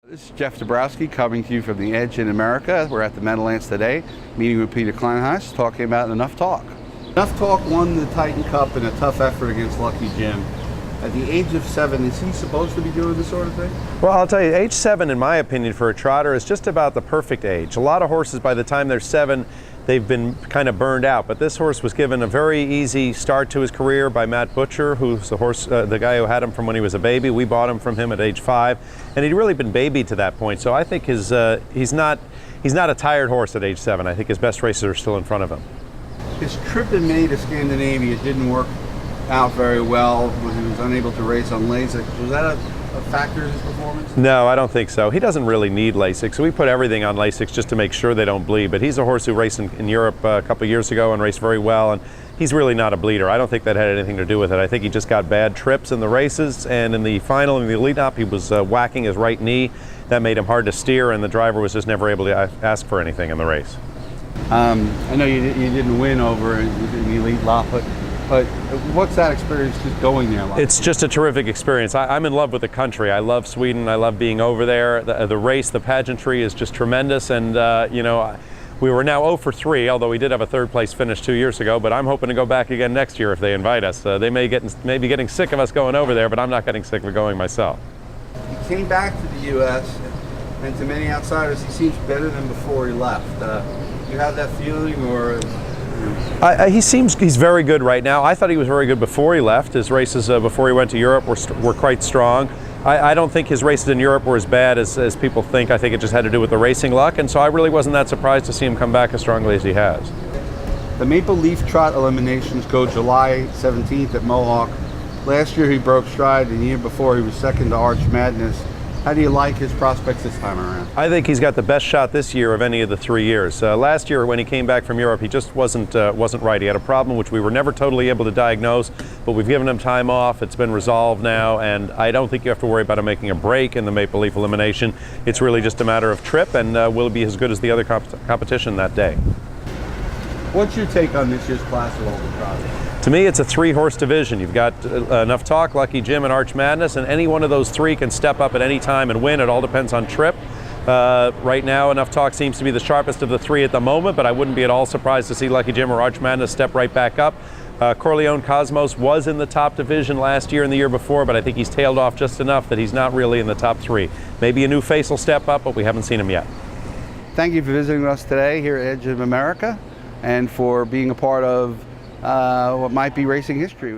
This is Jeff Dabrowski coming to you from the Edge in America. We're at the Meadowlands today, meeting with Peter Kleinhans, talking about Enough Talk. Enough Talk won the Titan Cup in a tough effort against Lucky Jim. At the age of 7, is he supposed to be doing this sort of thing? Well, I'll tell you, age 7, in my opinion, for a trotter is just about the perfect age. A lot of horses, by the time they're 7, they've been kind of burned out. But this horse was given a very easy start to his career by Matt Butcher, who's the guy who had him from when he was a baby. We bought him from him at age 5, and he'd really been babied to that point. So I think he's not a tired horse at age 7. I think his best races are still in front of him. His trip in May to Scandinavia didn't work out very well when he was unable to race on LASIK. Was that a factor in his performance? No, I don't think so. He doesn't really need LASIK, so we put everything on LASIK just to make sure they don't bleed. But he's a horse who raced in Europe a couple of years ago and raced very well, and he's really not a bleeder. I don't think that had anything to do with it. I think he just got bad trips in the races, and in the final, in the lead-up, he was whacking his right knee. That made him hard to steer, and the driver was just never able to ask for anything in the race. I know you didn't win over in the elite lot, but what's that experience just going there like? It's just a terrific experience. I'm in love with the country. I love Sweden. I love being over there. The race, the pageantry is just tremendous. And, you know, we were now 0 for 3, although we did have a 3rd place finish 2 years ago. But I'm hoping to go back again next year if they invite us. They may be getting sick of us going over there, but I'm not getting sick of going myself. He came back to the U.S., and to many outsiders, he seems better than before he left. You have that feeling, or? He's very good right now. I thought he was very good before he left. His races before he went to Europe were quite strong. I don't think his races in Europe were as bad as people think. I think it just had to do with the racing luck, and so I really wasn't that surprised to see him come back as strongly as he has. The Maple Leaf Trot eliminations go July 17th at Mohawk. Last year he broke stride, and the year before he was second to Arch Madness. How do you like his prospects this time around? I think he's got the best shot this year of any of the 3 years. Last year when he came back from Europe, he just wasn't right. He had a problem which we were never totally able to diagnose, but we've given him time off. It's been resolved now, and I don't think you have to worry about him making a break in the Maple Leaf elimination. It's really just a matter of trip, and will be as good as the other competition that day. What's your take on this year's class of older trotters? To me, it's a 3-horse division. You've got Enough Talk, Lucky Jim, and Arch Madness, and any one of those 3 can step up at any time and win. It all depends on trip. Right now, Enough Talk seems to be the sharpest of the 3 at the moment, but I wouldn't be at all surprised to see Lucky Jim or Arch Madness step right back up. Corleone Cosmos was in the top division last year and the year before, but I think he's tailed off just enough that he's not really in the top 3. Maybe a new face will step up, but we haven't seen him yet. Thank you for visiting us today here at Edge of America, and for being a part of what might be racing history.